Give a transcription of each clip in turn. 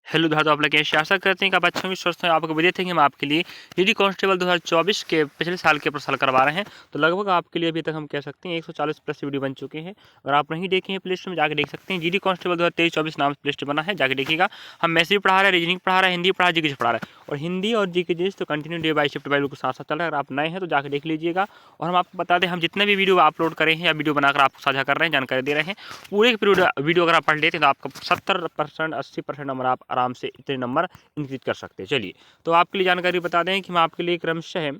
Hello दोस्तों, आप लोग कैसे? आशा करते हैं कि आप अच्छे होंगे, स्वस्थ हैं। आपको बता थे कि हम आपके लिए जीडी कांस्टेबल 2024 के पिछले साल के प्रश्न करवा रहे हैं। तो लगभग आपके लिए अभी तक हम कह सकते हैं 140 प्लस वीडियो बन चुके हैं। अगर आप नहीं देखे हैं प्ले स्टोर में जाकर देख सकते हैं। जीडी कांस्टेबल 2023-24 नाम से प्ले स्टोर बना है, जाकर देखिएगा। हम मैथ भी पढ़ा रहे हैं, रीजनिंग पढ़ा रहे हैं, हिंदी पढ़ा, जीके पढ़ा रहे हैं। और हिंदी और जीके तो continue day by shift by के साथ साथ चल रहा है। अगर आप नए हैं तो जाकर देख लीजिएगा। और हम आपको बता दें, हम जितने भी वीडियो अपलोड करें हैं या वीडियो बनाकर आपको साझा कर रहे हैं, जानकारी दे रहे हैं, पूरे वीडियो अगर आप पढ़ लेते हैं तो आपका 70% 80% नंबर आप आराम से इतने नंबर इंक्रीज कर सकते हैं। चलिए, तो आपके लिए जानकारी बता दें कि हम आपके लिए क्रमशः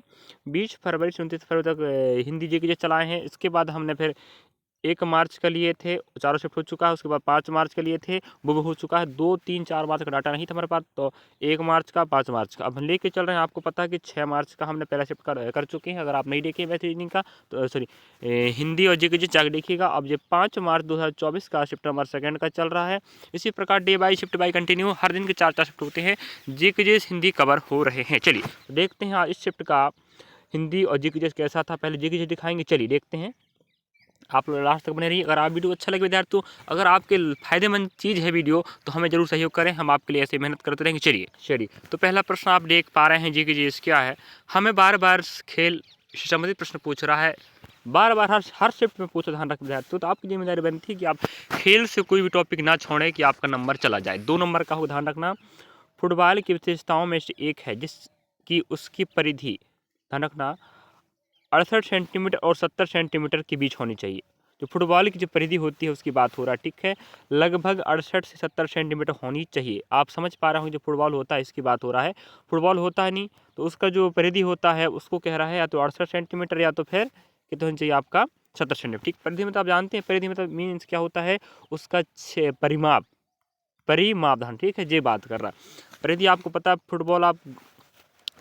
20 फरवरी से 29 फरवरी तक हिंदी जीके चलाए हैं। इसके बाद हमने फिर 1 मार्च का लिए थे, चारों शिफ्ट हो चुका है। उसके बाद 5 मार्च का लिए थे, वो भी हो चुका है। 2, 3, 4 मार्च का डाटा नहीं था हमारे पास, तो 1 मार्च का, 5 मार्च का अब हम लेके चल रहे हैं। आपको पता है कि 6 मार्च का हमने पहला शिफ्ट कर चुके हैं। अगर आप नहीं देखे वैसे रीजनिंग का तो सॉरी हिंदी और जीके जाकर देखिएगा। अब ये 5 मार्च 2024 का शिफ्ट नंबर सेकंड का चल रहा है। इसी प्रकार day by shift by continue हर दिन के 4 शिफ्ट होते हैं। जीके हिंदी कवर हो रहे हैं। चलिए, तो देखते हैं इस शिफ्ट का हिंदी और जीके कैसा था। पहले जीके दिखाएंगे, चलिए देखते हैं। आप लोग लास्ट तक बने रहिए। अगर आप वीडियो अच्छा लगे विद्यार्थियों, अगर आपके फ़ायदेमंद चीज़ है वीडियो, तो हमें जरूर सहयोग करें। हम आपके लिए ऐसे मेहनत करते रहेंगे। चलिए, तो पहला प्रश्न आप देख पा रहे हैं जी कि जी क्या है। हमें बार बार खेल से संबंधित प्रश्न पूछ रहा है, बार बार हर शिफ्ट में पूछो। ध्यान रख विद्यार्थियों, तो आपकी जिम्मेदारी बनती है कि आप खेल से कोई भी टॉपिक ना छोड़ें कि आपका नंबर चला जाए। 2 नंबर का हो, ध्यान रखना। फुटबॉल की विशेषताओं में से एक है जिसकी उसकी परिधि, ध्यान रखना, 68 सेंटीमीटर और 70 सेंटीमीटर के बीच होनी चाहिए। जो फुटबॉल की जो परिधि होती है उसकी बात हो रहा है, ठीक है। लगभग 68 से 70 सेंटीमीटर होनी चाहिए। आप समझ पा रहे होंगे, जो फुटबॉल होता है इसकी बात हो रहा है। फुटबॉल होता है नहीं, तो उसका जो परिधि होता है उसको कह रहा है या तो 68 सेंटीमीटर या तो फिर कितना होना चाहिए आपका 70 सेंटीमीटर। ठीक, परिधि मतलब आप जानते हैं, परिधि मतलब मीन्स क्या होता है, उसका परिमाप, परिमापधान, ठीक है, ये बात कर रहा है। परिधि आपको पता है, फुटबॉल आप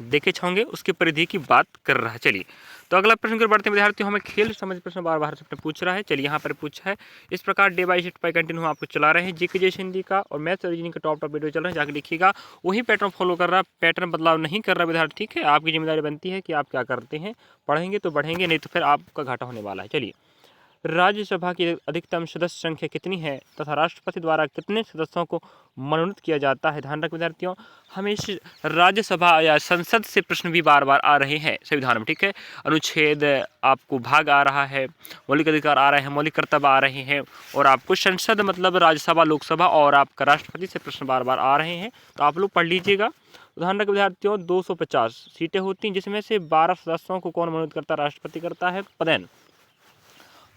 देखे होंगे, उसकी परिधि की बात कर रहा है। चलिए, तो अगला प्रश्न की ओर बढ़ते हैं विद्यार्थियों। हमें खेल संबंधित प्रश्न बार बार शिफ्ट पूछ रहा है। चलिए, यहाँ पर पूछा है इस प्रकार day by shift by continue हम आपको चला रहे हैं। जीके हिंदी का और मैथ्स और रीजनिंग का टॉप वीडियो चल रहा है, जाकर देखिएगा। वही पैटर्न फॉलो कर रहा है, पैटर्न बदलाव नहीं कर रहा विद्यार्थी, ठीक है। आपकी जिम्मेदारी बनती है कि आप क्या करते हैं, पढ़ेंगे तो बढ़ेंगे, नहीं तो फिर आपका घाटा होने वाला है। चलिए, राज्यसभा की अधिकतम सदस्य संख्या कितनी है तथा राष्ट्रपति द्वारा कितने सदस्यों को मनोनीत किया जाता है? ध्यान रख विद्यार्थियों, हमें इस राज्यसभा या संसद से प्रश्न भी बार बार आ रहे हैं संविधान में, ठीक है। अनुच्छेद आपको भाग आ रहा है, मौलिक अधिकार आ रहे हैं, मौलिक कर्तव्य आ रहे हैं, और आपको संसद मतलब राज्यसभा, लोकसभा और आपका राष्ट्रपति से प्रश्न बार बार आ रहे हैं। तो आप लोग पढ़ लीजिएगा। ध्यान रख विद्यार्थियों, 250 सीटें होती हैं, जिसमें से 12 सदस्यों को कौन मनोनीत करता है? राष्ट्रपति करता है, पदेन।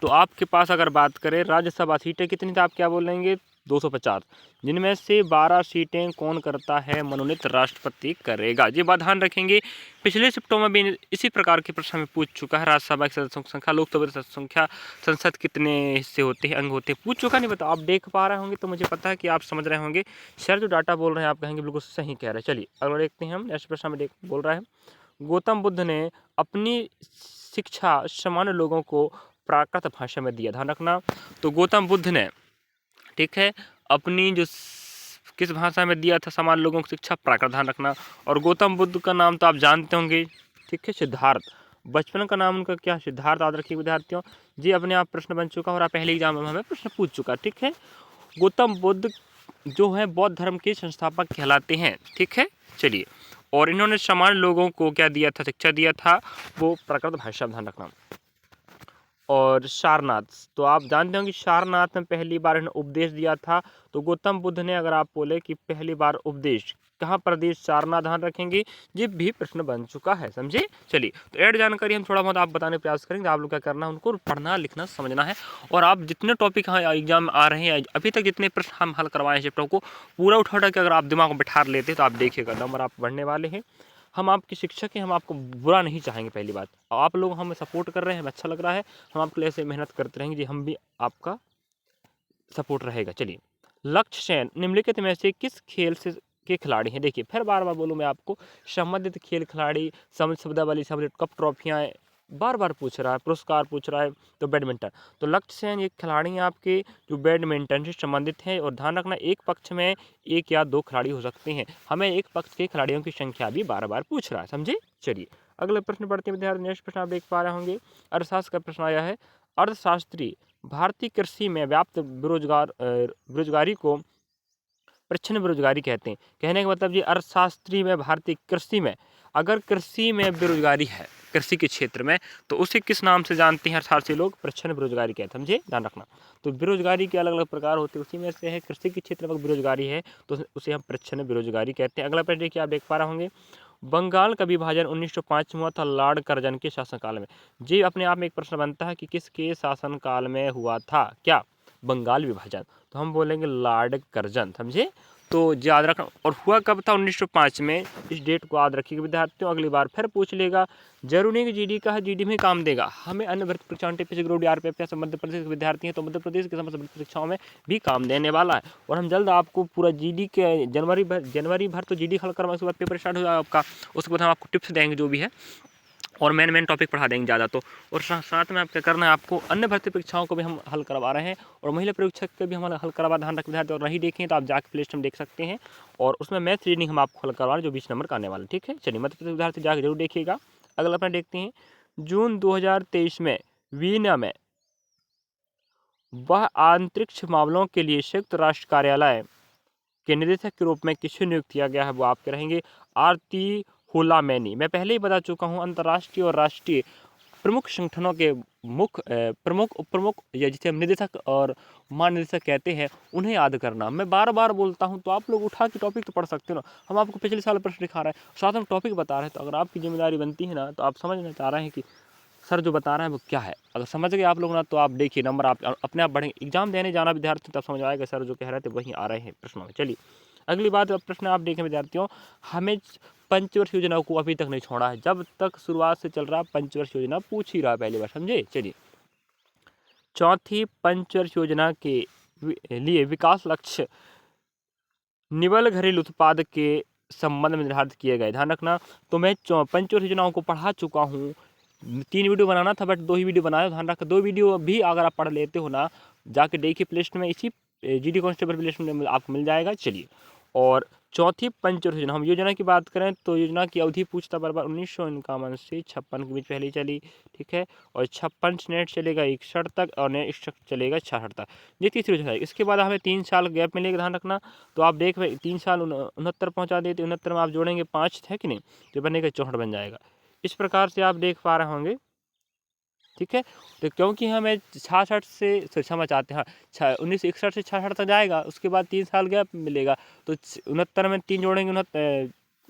तो आपके पास अगर बात करें राज्यसभा सीटें कितनी थी, आप क्या बोलेंगे? 250, जिनमें से 12 सीटें कौन करता है? मनोनीत राष्ट्रपति करेगा। ये बात ध्यान रखेंगे। पिछले शिफ्टों में भी इसी प्रकार के प्रश्न में पूछ चुका है। राज्यसभा की सदस्यों की संख्या, लोकसभा की सदस्यों की संख्या, संसद कितने हिस्से होते हैं, अंग होते हैं, पूछ चुका। नहीं बता, आप देख पा रहे होंगे तो मुझे पता है कि आप समझ रहे होंगे। सर जो डाटा बोल रहे हैं आप कहेंगे बिल्कुल सही कह रहे हैं। चलिए, अगला देखते हैं हम। नेक्स्ट प्रश्न में बोल रहा है, गौतम बुद्ध ने अपनी शिक्षा सामान्य लोगों को प्राकृत भाषा में दिया। ध्यान रखना, तो गौतम बुद्ध ने, ठीक है, अपनी जो किस भाषा में दिया था सामान्य लोगों को शिक्षा? प्राकृत। ध्यान रखना। और गौतम बुद्ध का नाम तो आप जानते होंगे, ठीक है, सिद्धार्थ। बचपन का नाम उनका क्या? सिद्धार्थ। याद रखिए विद्यार्थियों, जी अपने आप प्रश्न बन चुका और आप पहले एग्जाम में हमें प्रश्न पूछ चुका, ठीक है। गौतम बुद्ध जो है बौद्ध धर्म के संस्थापक कहलाते हैं, ठीक है। चलिए, और इन्होंने सामान्य लोगों को क्या दिया था? शिक्षा दिया था, वो प्राकृत भाषा। ध्यान रखना। और सारनाथ, तो आप जानते होंगे सारनाथ में पहली बार इन्हें उपदेश दिया था। तो गौतम बुद्ध ने, अगर आप बोले कि पहली बार उपदेश कहाँ प्रदेश? सारनाथ। ध्यान रखेंगे, ये भी प्रश्न बन चुका है, समझे। चलिए, तो ऐड जानकारी हम थोड़ा बहुत आप बताने का प्रयास करेंगे। आप लोग क्या करना है, उनको पढ़ना लिखना समझना है। और आप जितने टॉपिक यहाँ एग्जाम आ रहे हैं, अभी तक जितने प्रश्न हम हल करवाए हैं चैप्टरों को पूरा उठा के अगर आप दिमाग में बिठा लेते तो आप देखिएगा नंबर आप बढ़ने वाले हैं। हम आपके शिक्षक हैं, हम आपको बुरा नहीं चाहेंगे। पहली बात, आप लोग हमें सपोर्ट कर रहे हैं, हमें अच्छा लग रहा है, हम आपके लिए ऐसे मेहनत करते रहेंगे जी, हम भी आपका सपोर्ट रहेगा। चलिए, लक्ष्य सेन निम्नलिखित में से किस खेल से के खिलाड़ी हैं? देखिए, फिर बार बार बोलूँ मैं आपको, संबंधित खेल खिलाड़ी, शब्दावली, संबंधित कप, ट्रॉफियाँ बार बार पूछ रहा है, पुरस्कार पूछ रहा है। तो बैडमिंटन, तो लक्ष्य सेन ये खिलाड़ी हैं आपके जो बैडमिंटन से संबंधित हैं। और ध्यान रखना, एक पक्ष में 1 या 2 खिलाड़ी हो सकते हैं, हमें एक पक्ष के खिलाड़ियों की संख्या भी बार बार पूछ रहा है, समझे। चलिए, अगले प्रश्न पढ़ते हैं विद्यार्थी। नेक्स्ट प्रश्न आप देख पा रहे होंगे, अर्थशास्त्र का प्रश्न आया है। अर्थशास्त्री भारतीय कृषि में व्याप्त बेरोजगारी को प्रच्छन्न बेरोजगारी कहते हैं। कहने का मतलब जी अर्थशास्त्री में भारतीय कृषि में, अगर कृषि में बेरोजगारी है कृषि के क्षेत्र में, तो उसे किस नाम से जानते हैं अर्थशास्त्री लोग? प्रच्छन्न बेरोजगारी कहते हैं, समझे, ध्यान रखना। तो बेरोजगारी के अलग अलग प्रकार होते हैं, उसी में से है कृषि के क्षेत्र में बेरोजगारी है तो उसे हम प्रच्छन्न बेरोजगारी कहते हैं। अगला प्रश्न देखिए, आप देख पा रहे होंगे, बंगाल का विभाजन 1905 में हुआ था लॉर्ड कर्जन के शासनकाल में। जी अपने आप में एक प्रश्न बनता है कि किसके शासनकाल में हुआ था क्या बंगाल विभाजन? तो हम बोलेंगे लॉर्ड कर्जन, समझे। तो याद रखना, और हुआ कब था? 1905 में। इस डेट को याद रखिएगा विद्यार्थियों, अगली बार फिर पूछ लेगा। जरूरी नहीं कि जीडी का है, जीडी में काम देगा, हमें अन्य भर्ती परीक्षाओं टीपीएससी ग्रुप डी आरपीएफ या मध्य प्रदेश के विद्यार्थी हैं तो मध्य प्रदेश के समस्त भर्ती परीक्षाओं में भी काम देने वाला है। और हम जल्द आपको पूरा जीडी के जनवरी भर तो जीडी हल करवा, उसके बाद पेपर स्टार्ट हो जाएगा आपका, उसके बाद हम आपको टिप्स देंगे जो भी है, और मेन टॉपिक पढ़ा देंगे ज़्यादा तो। और साथ में आप क्या करना है, आपको अन्य भर्ती परीक्षाओं को भी हम हल करवा रहे हैं और महिला परीक्षक के भी हम हल करवा, ध्यान रख विद्यार्थी। और नहीं देखें तो आप जाके प्ले स्टोर में देख सकते हैं, और उसमें मैथ रीडिंग हम आपको हल करवा रहे हैं जो 20 नंबर का आने वाला है, ठीक है। चलिए मध्य प्रदेश विद्यार्थी जाकर जरूर देखिएगा। अगला अपना देखते हैं, जून 2023 में वीना में वह अंतरिक्ष मामलों के लिए संयुक्त राष्ट्र कार्यालय के निदेशक के रूप में किसे नियुक्त किया गया है? वो आपके रहेंगे आरती हुलामैनी। मैं पहले ही बता चुका हूँ, अंतर्राष्ट्रीय और राष्ट्रीय प्रमुख संगठनों के प्रमुख उप प्रमुख या जिसे हम निदेशक और महानिदेशक कहते हैं, उन्हें याद करना। मैं बार बार बोलता हूं तो आप लोग उठा के टॉपिक तो पढ़ सकते हो ना। हम आपको पिछले साल प्रश्न दिखा रहे हैं, साथ हम टॉपिक बता रहे हैं, तो अगर आपकी जिम्मेदारी बनती है ना, तो आप समझना चाह रहे हैं कि सर जो बता रहे हैं वो क्या है। अगर समझ गए आप लोग ना, तो आप देखिए नंबर आप अपने आप बढ़ेंगे। एग्जाम देने जाना विद्यार्थी तब समझ आएगा सर जो कह रहे थे वहीं आ रहे हैं प्रश्नों में। चलिए अगली बात, प्रश्न आप देखें विद्यार्थियों, हमें पंचवर्ष योजना को अभी तक नहीं छोड़ा है, जब तक शुरुआत से चल रहा पंचवर्ष योजना पूछ ही रहा पहली बार, समझे। चलिए, चौथी पंचवर्ष योजना के लिए विकास लक्ष्य निवल घरेलू उत्पाद के संबंध में निर्धारित किए गए, ध्यान रखना। तो मैं पंचवर्ष योजनाओं को पढ़ा चुका हूँ, 3 वीडियो बनाना था बट 2 ही वीडियो बनाया, ध्यान रखा। 2 वीडियो भी अगर आप पढ़ लेते हो ना, जाके देखिए प्ले स्टोर में, इसी जीडी कांस्टेबल प्ले स्टोर में आपको मिल जाएगा। चलिए, और चौथी पंचवर्ष योजना, हम योजना की बात करें तो योजना की अवधि पूछता बराबर 1951 से 56 के बीच पहले चली, ठीक है। और 56 से नेट चलेगा 61 तक, और नेट चलेगा 66 तक, ये तीसरी योजना है। इसके बाद हमें 3 साल गैप मिलेगा, ध्यान रखना। तो आप देख रहे 3 साल 69 पहुँचा देते, 69 में आप जोड़ेंगे 5 है कि नहीं, तो बनेगा 64 बन जाएगा। इस प्रकार से आप देख पा रहे होंगे, ठीक है। तो क्योंककि हमें 66 से क्षमा चाहते हैं, 1961 से 66 तक जाएगा, उसके बाद 3 साल गैप मिलेगा, तो 69 में 3 जोड़ेंगे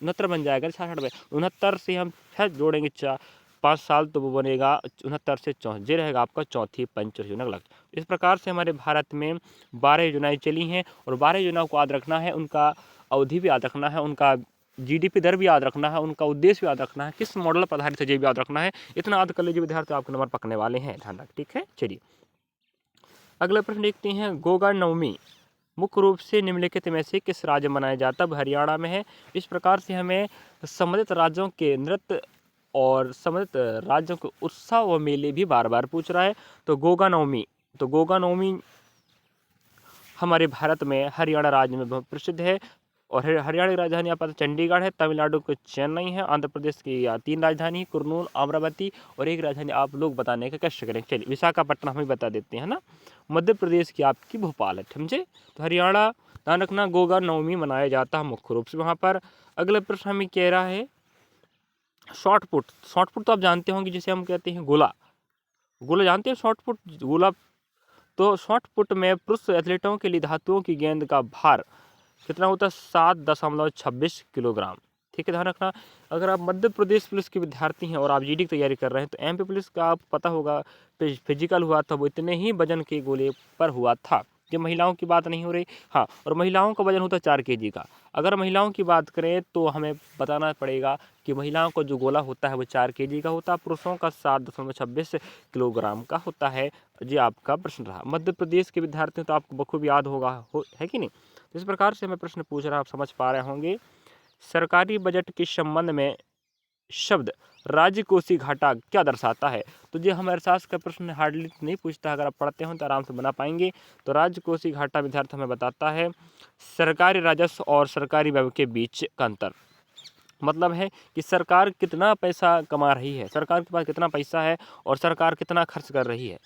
69 बन जाएगा, 66 में 69 से हम 6 जोड़ेंगे 5 साल, तो वो बनेगा 69 से 64, ये रहेगा आपका चौथी पंचवर्ष योजना का लक्ष्य। इस प्रकार से हमारे भारत में 12 योजनाएं चली हैं, और 12 योजनाओं को याद रखना है, उनका अवधि भी याद रखना है, उनका जीडीपी दर भी याद रखना है, उनका उद्देश्य भी याद रखना है, किस मॉडल पर आधारित है ये भी याद रखना है। इतना याद कर लीजिए विद्यार्थी, आपके नंबर पकड़ने वाले हैं, ध्यान रख, ठीक है। चलिए अगला प्रश्न देखते हैं, गोगा नवमी मुख्य रूप से निम्नलिखित में से किस राज्य में मनाया जाता है? हरियाणा में है। इस प्रकार से हमें संबंधित राज्यों के नृत्य और संबंधित राज्यों के उत्सव व मेले भी बार बार पूछ रहा है। तो गोगा नवमी हमारे भारत में हरियाणा राज्य में बहुत प्रसिद्ध है, और हरियाणा की राजधानी आप पता चंडीगढ़ है, तमिलनाडु को चेन्नई है, आंध्र प्रदेश की 3 राजधानी कुर्नूल, अमरावती, और एक राजधानी आप लोग बताने का कष्ट करें। चलिए विशाखापट्टनम हमें बता देते हैं ना। मध्य प्रदेश की आपकी भोपाल है, समझे। तो हरियाणा, ध्यान रखना, गोगा नवमी मनाया जाता है मुख्य रूप से वहाँ पर। अगला प्रश्न हमें कह रहा है शॉर्टपुट तो आप जानते होंगे, जिसे हम कहते हैं गोला जानते हैं शॉर्टपुट गोला। तो शॉर्टपुट में पुरुष एथलीटों के लिए धातुओं की गेंद का भार कितना होता है? 7.26 किलोग्राम, ठीक है, ध्यान रखना। अगर आप मध्य प्रदेश पुलिस के विद्यार्थी हैं और आप जीडी की तैयारी कर रहे हैं, तो एमपी पुलिस का आपको पता होगा फिजिकल हुआ था, वो इतने ही वजन के गोले पर हुआ था। ये महिलाओं की बात नहीं हो रही, हाँ, और महिलाओं का वजन होता है 4 kg का। अगर महिलाओं की बात करें तो हमें बताना पड़ेगा कि महिलाओं का जो गोला होता है वो 4 kg का होता है, पुरुषों का 7.26 किलोग्राम का होता है। ये आपका प्रश्न रहा। मध्य प्रदेश के विद्यार्थी तो आपको बखूबी याद होगा, है कि नहीं। इस प्रकार से मैं प्रश्न पूछ रहा, आप समझ पा रहे होंगे। सरकारी बजट के संबंध में शब्द राजकोषीय घाटा क्या दर्शाता है? तो ये हमारे साथ का प्रश्न हार्डली नहीं पूछता, अगर आप पढ़ते हो तो आराम से बना पाएंगे। तो राजकोषीय घाटा विद्यार्थी हमें बताता है सरकारी राजस्व और सरकारी व्यय के बीच का अंतर। मतलब है कि सरकार कितना पैसा कमा रही है, सरकार के पास कितना पैसा है, और सरकार कितना खर्च कर रही है,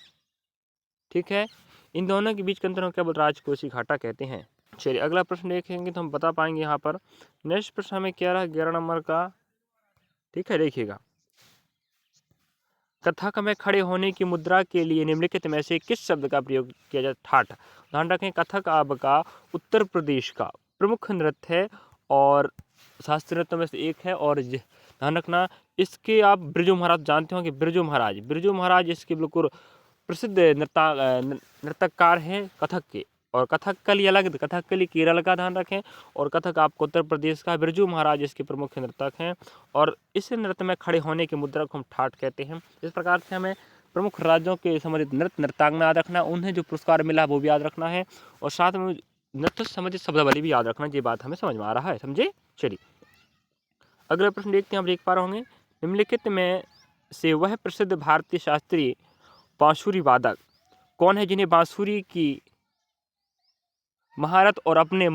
ठीक है। इन दोनों के बीच के अंतर को केवल राजकोषीय घाटा कहते हैं। चलिए अगला प्रश्न देखेंगे तो हम बता पाएंगे यहाँ पर। नेक्स्ट प्रश्न हमें क्या रहा 11 नंबर का, ठीक है, देखिएगा। कथक में खड़े होने की मुद्रा के लिए निम्नलिखित में से किस शब्द का प्रयोग किया जाए? ठाठ। ध्यान रखें, कथक आपका उत्तर प्रदेश का प्रमुख नृत्य है और शास्त्रीय नृत्यों में से एक है। और ध्यान रखना, इसके आप बिरजू महाराज जानते होंगे। बिरजू महाराज इसके बिल्कुल प्रसिद्ध नर्तककार हैं कथक के। और कथकली अलग, कथकली केरल का, ध्यान रखें। और कथक आपको उत्तर प्रदेश का। बिरजू महाराज इसके प्रमुख नर्तक हैं और इस नृत्य में खड़े होने की मुद्रा को हम ठाठ कहते हैं। इस प्रकार से हमें प्रमुख राज्यों के संबंधित नृत्यांगना याद रखना, उन्हें जो पुरस्कार मिला वो भी याद रखना है और साथ में नृत्य से संबंधित शब्दावली भी याद रखना। ये बात हमें समझ में आ रहा है, समझे। चलिए अगला प्रश्न देखते हैं, आप देख पा रहे होंगे। निम्नलिखित में से वह प्रसिद्ध भारतीय शास्त्रीय बांसुरी वादक कौन है जिन्हें बांसुरी की महारत और अपने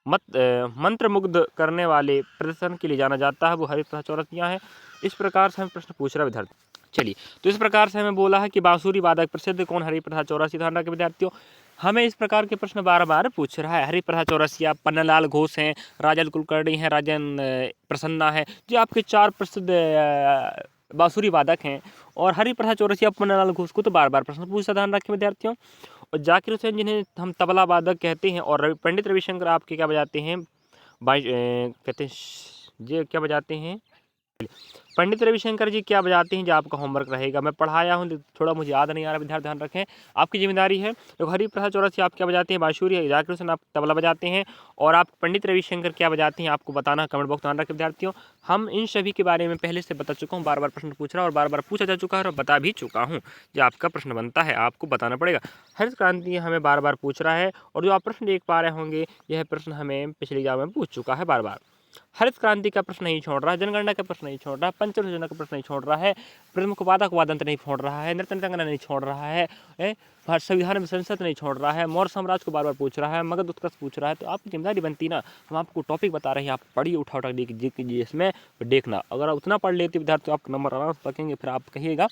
मंत्रमुग्ध करने वाले प्रदर्शन के लिए जाना जाता है? वो हरिप्रसाद चौरसिया है। इस प्रकार से हमें प्रश्न पूछ रहा है विद्यार्थी। चलिए तो इस प्रकार से हमें बोला है कि बांसुरी वादक प्रसिद्ध कौन? हरिप्रसाद चौरसिया। ध्यान रखें विद्यार्थियों, हमें इस प्रकार के प्रश्न बार बार पूछ रहा है। हरिप्रसाद चौरसिया, पन्नालाल घोष हैं, राजन कुलकर्णी हैं, राजन प्रसन्ना है, जो आपके 4 प्रसिद्ध बांसुरी वादक हैं। और हरिप्रसाद चौरसिया, पन्नालाल घोष को तो बार बार प्रश्न पूछता। ध्यान रखें विद्यार्थियों। और जाकिर हुसैन जिन्हें हम तबला वादक कहते हैं, और पंडित रविशंकर आपके क्या बजाते हैं? कहते हैं ये क्या बजाते हैं? पंडित रविशंकर जी क्या बजाते हैं? जो आपका होमवर्क रहेगा, मैं पढ़ाया हूँ, थोड़ा मुझे याद नहीं आ रहा विद्यार्थी, ध्यान रखें, आपकी जिम्मेदारी है। तो हरिप्रसाद चौरसिया आप क्या बजाते हैं? बांसुरी। जाकिर हुसैन आप तबला बजाते हैं। और आप पंडित रविशंकर क्या बजाते हैं? आपको बताना कमेंट बॉक्स। ध्यान रखें विद्यार्थियों, हम इन सभी के बारे में पहले से बता चुका हूँ, बार बार प्रश्न पूछ रहा और बार बार पूछा जा चुका है और बता भी चुका हूँ। जो आपका प्रश्न बनता है आपको बताना पड़ेगा। हरित क्रांति हमें बार बार पूछ रहा है और जो आप प्रश्न देख पा रहे होंगे यह प्रश्न हमें पिछली एग्जाम में पूछ चुका है बार बार। हरित क्रांति का प्रश्न नहीं छोड़ रहा है, जनगणना का प्रश्न नहीं छोड़ रहा है, पंचवर्ष योजना का प्रश्न नहीं छोड़ रहा है, प्रमुख वादक वादंत नहीं छोड़ रहा है, नृत्य नृत्यांगना नहीं छोड़ रहा है, संविधान में संसद नहीं छोड़ रहा है, मौर्य साम्राज्य को बार बार पूछ रहा है, मगध उत्कर्ष पूछ रहा है। तो आपकी जिम्मेदारी बनती ना, हम आपको टॉपिक बता रहे हैं, आप पढ़िए, उठा उठा कीजिए इसमें देखना। अगर आप उतना पढ़ लेते विद्यार्थी तो आपका नंबर आराम से रखेंगे, फिर आप कहिएगा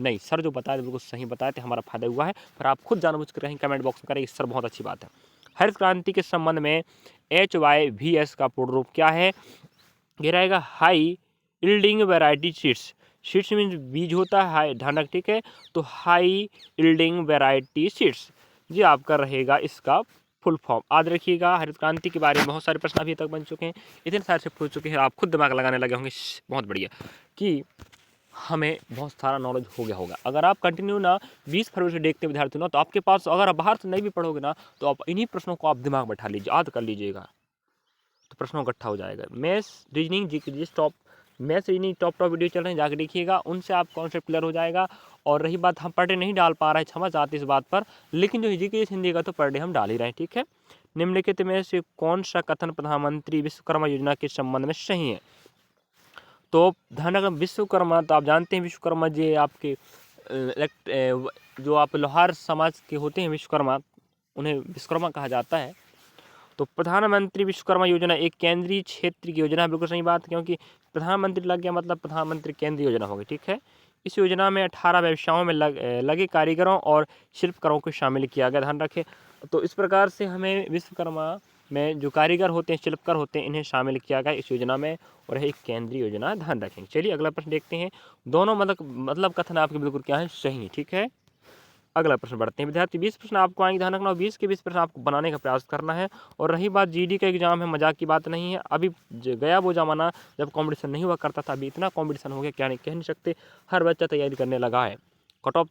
नहीं सर जो बताए बिल्कुल सही बताए थे, हमारा फायदा हुआ है। फिर आप खुद जानबूझ कर कहीं कमेंट बॉक्स में करेंगे सर बहुत अच्छी बात है। हरित क्रांति के संबंध में HYVS का पूर्ण रूप क्या है? ये रहेगा high yielding variety seeds. Seeds means बीज होता है, हाई, ध्यान रख, ठीक है। तो हाई यील्डिंग वैरायटी सीड्स ये आपका रहेगा इसका फुल फॉर्म। याद रखिएगा, हरित क्रांति के बारे में बहुत सारे प्रश्न अभी तक बन चुके हैं, इतने सारे से पूछ चुके हैं, आप खुद दिमाग लगाने लगे होंगे बहुत बढ़िया कि हमें बहुत सारा नॉलेज हो गया होगा। अगर आप कंटिन्यू ना 20 फरवरी से देखते विद्यार्थी ना, तो आपके पास अगर आप बाहर से नहीं भी पढ़ोगे ना, तो आप इन्हीं प्रश्नों को आप दिमाग बैठा लीजिए, याद कर लीजिएगा, तो प्रश्नों इकट्ठा हो जाएगा। Maths reasoning maths reasoning top video चल रहे हैं, जाकर देखिएगा, उनसे आप कॉन्सेप्ट क्लियर हो जाएगा। और रही बात हम पर डे नहीं डाल पा रहे हैं, क्षमा चाहते इस बात पर, लेकिन जो जीके हिंदी का तो पर डे हम डाल ही रहे हैं, ठीक है। निम्नलिखित में से कौन सा कथन प्रधानमंत्री विश्वकर्मा योजना के संबंध में सही है? तो ध्यान रखें, विश्वकर्मा तो आप जानते हैं, विश्वकर्मा जी आपके जो आप लोहार समाज के होते हैं विश्वकर्मा, उन्हें विश्वकर्मा कहा जाता है। तो प्रधानमंत्री विश्वकर्मा योजना एक केंद्रीय क्षेत्र की योजना है, बिल्कुल सही बात, क्योंकि प्रधानमंत्री लग गया मतलब प्रधानमंत्री केंद्रीय योजना होगी, ठीक है। इस योजना में 18 व्यवसायों में लगे कारीगरों और शिल्पकारों को शामिल किया गया, ध्यान रखें। तो इस प्रकार से हमें विश्वकर्मा में जो कारीगर होते हैं, शिल्पकार होते हैं, इन्हें शामिल किया गया इस योजना में, और एक केंद्रीय योजना, ध्यान रखेंगे। चलिए अगला प्रश्न देखते हैं। दोनों मतलब कथन आपके बिल्कुल क्या है? सही है, ठीक है। अगला प्रश्न बढ़ते हैं विद्यार्थी। 20 प्रश्न आपको आएंगे, ध्यान रखना, 20 के 20 प्रश्न आपको बनाने का प्रयास करना है। और रही बात GD का एग्जाम है, मजाक की बात नहीं है। अभी गया वो जमाना जब कंपटीशन नहीं हुआ करता था, अभी इतना कंपटीशन हो गया क्या नहीं कह नहीं सकते, हर बच्चा तैयारी करने लगा है। कट ऑफ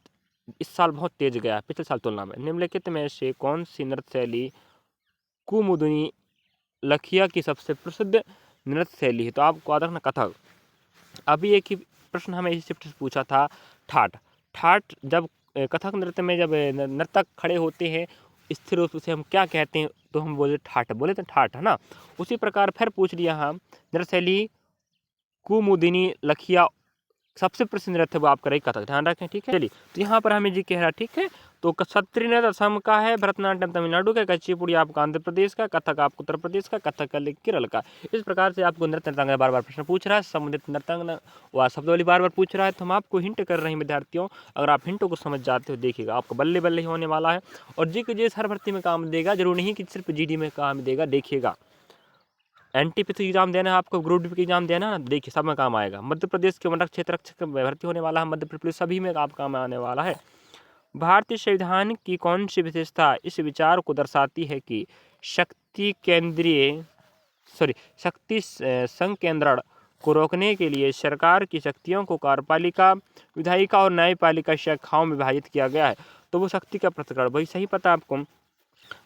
इस साल बहुत तेज गया है पिछले साल तुलना में। निम्नलिखित में से कौन सी नृत्य शैली कुमुदनी लखिया की सबसे प्रसिद्ध नृत्य शैली है? तो आपको याद रखना कथक। अभी एक ही प्रश्न हमें इसी शिफ्ट से पूछा था, ठाठ। ठाठ जब कथक नृत्य में जब नर्तक खड़े होते हैं स्थिर रूप से, हम क्या कहते हैं? तो हम बोले ठाठ, बोले तो ठाठ है ना। उसी प्रकार फिर पूछ लिया हम, नृत्य शैली कुमुदिनी लखिया सबसे प्रसिद्ध नृत्य वो आपका रही कथक, ध्यान रखें, ठीक है। चलिए, तो यहाँ पर हमें जी कह रहा, ठीक है, तो सत्रीय नृत्य असम का है, भरतनाट्यम तमिलनाडु का, कुचिपुड़ी आपका आंध्र प्रदेश का, कथक आपको उत्तर प्रदेश का, कथकली केरल का। इस प्रकार से आपको नृत्य नृत्यांगना बार बार प्रश्न पूछ रहा है, संबंधित नृत्यांगना व शब्दावली बार बार पूछ रहा है, तो हम आपको हिंट कर रहे हैं विद्यार्थियों। अगर आप हिंटों को समझ जाते हो, देखिएगा आपको बल्ले बल्ले ही होने वाला है। और जी के जी हर भर्ती में काम देगा, जरूरी नहीं कि सिर्फ जीडी में काम देगा, देखिएगा। एनटीपीसी एग्जाम देना है आपको, ग्रुप डी का एग्जाम देना है, देखिए सब में काम आएगा। मध्य प्रदेश के मंडल क्षेत्र रक्षक में भर्ती होने वाला है, मध्य प्रदेश सभी में आप काम आने वाला है। भारतीय संविधान की कौन सी विशेषता इस विचार को दर्शाती है कि शक्ति संकेंद्रण को रोकने के लिए सरकार की शक्तियों को कार्यपालिका, विधायिका और न्यायपालिका शाखाओं में विभाजित किया गया है? तो वो शक्ति का पृथक्करण, वही सही पता आपको।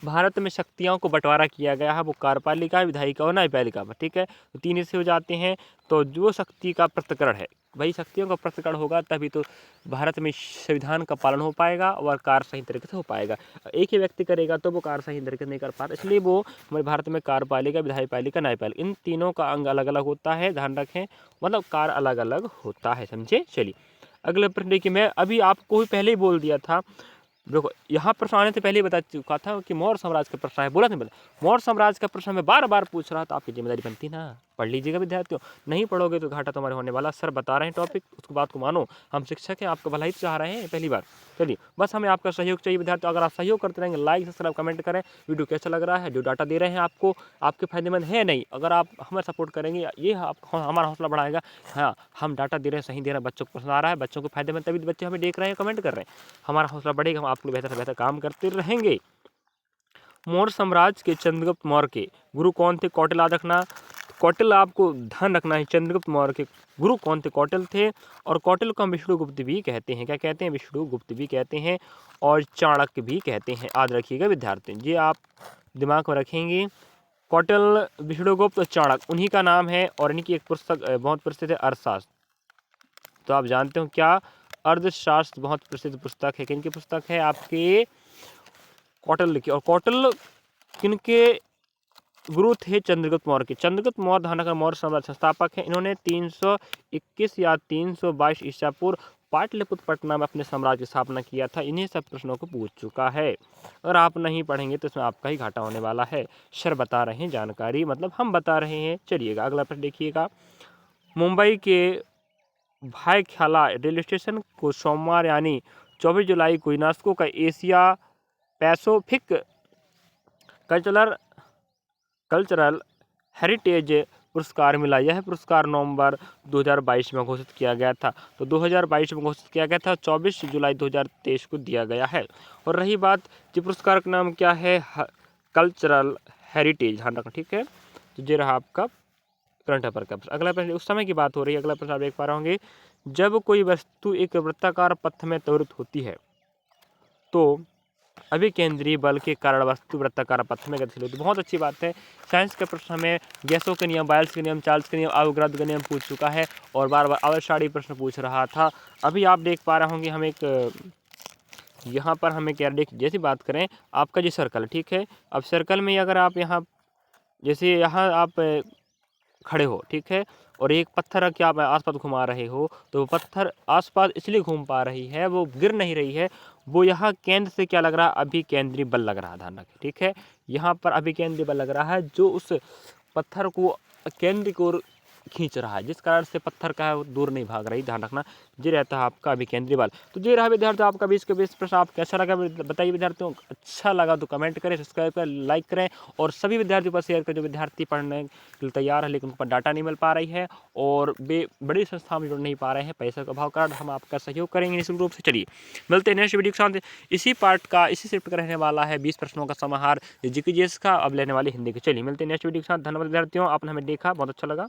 भारत में शक्तियों को बंटवारा किया गया है, वो कार्यपालिका, विधायिका और न्यायपालिका पर, ठीक है। तो तीन हिस्से हो जाते हैं। तो जो शक्ति का पृथक्करण है, भाई शक्तियों का पृथक्करण होगा तभी तो भारत में संविधान का पालन हो पाएगा और कार्य सही तरीके से हो पाएगा। एक ही व्यक्ति करेगा तो वो कार्य सही तरीके से नहीं कर पाता, इसलिए वो हमारे भारत में कार्यपालिका, विधायिका, न्यायपालिका, इन तीनों का अंग अलग अलग होता है, ध्यान रखें, मतलब कार्य अलग अलग होता है, समझे। चलिए, अगले प्रश्न देखिए, मैं अभी आपको भी पहले ही बोल दिया था, देखो यहाँ प्रश्न आने से पहले ही बता चुका था कि मौर्य साम्राज्य का प्रश्न है, बोला नहीं बोला। मौर्य साम्राज्य का प्रश्न मैं बार बार पूछ रहा था, आपकी जिम्मेदारी बनती ना, पढ़ लीजिएगा विद्यार्थियों। नहीं पढ़ोगे तो घाटा तुम्हारे होने वाला। सर बता रहे हैं टॉपिक, उसको बात को मानो, हम शिक्षक हैं, आपका भलाई चाह रहे हैं पहली बार। चलिए, बस हमें आपका सहयोग चाहिए विद्यार्थियों। अगर आप सहयोग करते रहेंगे, लाइक सब्सक्राइब कमेंट करें, वीडियो कैसा लग रहा है, जो डाटा दे रहे हैं आपको, आपके फायदेमंद है नहीं। अगर आप हमें सपोर्ट करेंगे, ये हमारा हौसला बढ़ाएगा, हाँ हम डाटा दे रहे हैं, सही दे रहे हैं, बच्चों को पसंद आ रहा है, बच्चों को फायदेमंद, तभी बच्चे हमें देख रहे हैं, कमेंट कर रहे हैं, हमारा हौसला बढ़ेगा, हम आपको बेहतर से बेहतर काम करते रहेंगे। मौर्य साम्राज्य के चंद्रगुप्त मौर्य के गुरु कौन थे? कौटिल्य याद रखना, कौटिल्य आपको ध्यान रखना है। चंद्रगुप्त मौर्य के गुरु कौन थे? कौटिल्य थे। और कौटिल्य को हम विष्णुगुप्त भी कहते हैं, क्या कहते हैं? विष्णुगुप्त भी कहते हैं और चाणक्य भी कहते हैं, याद रखिएगा विद्यार्थी, ये आप दिमाग में रखेंगे। कौटिल्य, विष्णुगुप्त और चाणक्य, उन्हीं का नाम है। और इनकी एक पुस्तक बहुत प्रसिद्ध है, अर्थशास्त्र। तो आप जानते हो क्या, अर्थशास्त्र बहुत प्रसिद्ध पुस्तक है। किनकी पुस्तक है? आपके कौटिल्य की। और कौटिल्य किनके गुरु थे? चंद्रगुप्त मौर्य के। चंद्रगुप्त मौर्य धनकर मौर्य साम्राज्य संस्थापक है। इन्होंने 321 या 322 ईसा पूर्व पाटलिपुत्र पटना में अपने साम्राज्य की स्थापना किया था। इन्हीं सब प्रश्नों को पूछ चुका है। अगर आप नहीं पढ़ेंगे तो इसमें आपका ही घाटा होने वाला है। सर बता रहे हैं जानकारी, मतलब हम बता रहे हैं। चलिएगा, अगला प्रश्न देखिएगा। मुंबई के भायखला रेलवे स्टेशन को सोमवार यानी 24 जुलाई को यूनेस्को का एशिया पैसिफिक कल्चरल हेरिटेज पुरस्कार मिला। यह पुरस्कार नवंबर 2022 में घोषित किया गया था। तो 2022 में घोषित किया गया था, 24 जुलाई 2023 को दिया गया है। और रही बात, ये पुरस्कार का नाम क्या है? कल्चरल हेरिटेज, ध्यान रखना, ठीक है। तो ये रहा आपका करंट अफेयर का प्रश्न। अगला प्रश्न, उस समय की बात हो रही है। अगला प्रश्न आप देख पा रहे होंगे, जब कोई वस्तु एक वृत्ताकार पथ में त्वरित होती है तो अभिकेंद्रीय बल के कारण वस्तु वृत्ताकार पथ में गतिशील होती है। बहुत अच्छी बात है। साइंस का प्रश्न हमें गैसों के नियम, बायल्स के नियम, चार्ल्स के नियम, अवोगाड्रो के नियम पूछ चुका है और बार बार आवर्तसारणी प्रश्न पूछ रहा था। अभी आप देख पा रहे होंगे, हम एक यहाँ पर हमें क्या देख, जैसे बात करें आपका जो सर्कल, ठीक है। अब सर्कल में अगर आप यहाँ, जैसे यहाँ आप खड़े हो, ठीक है, और एक पत्थर रख के आप आसपास घुमा रहे हो, तो वो पत्थर आसपास इसलिए घूम पा रही है, वो गिर नहीं रही है, वो यहाँ केंद्र से क्या लग रहा है? अभिकेंद्री बल लग रहा है, ध्यान रखें, ठीक है। यहाँ पर अभिकेंद्री बल लग रहा है जो उस पत्थर को केंद्र की ओर खींच रहा है, जिस कारण से पत्थर का है वो दूर नहीं भाग रही, ध्यान रखना। ये रहता है आपका अभिकेंद्री बल। तो ये रहा विद्यार्थियों आपका 20 के 20 प्रश्न। आप कैसा लगा बताइए विद्यार्थियों। अच्छा लगा तो कमेंट करें, सब्सक्राइब करें, लाइक करें और सभी विद्यार्थियों पर शेयर करें जो विद्यार्थी पढ़ने के लिए तैयार है लेकिन उन पर डाटा नहीं मिल पा रही है और वे बड़ी संस्था में जुड़ नहीं पा रहे हैं पैसे का अभाव कारण। हम आपका सहयोग करेंगे निःशुल्क रूप से। चलिए, मिलते हैं नेक्स्ट वीडियो के साथ। इसी पार्ट का, इसी शिफ्ट का रहने वाला है 20 प्रश्नों का समाहार जीके जीएस का, अब लेने वाली हिंदी के। चलिए, मिलते हैं नेक्स्ट वीडियो के साथ। धन्यवाद विद्यार्थियों, आपने हमें देखा, बहुत अच्छा लगा।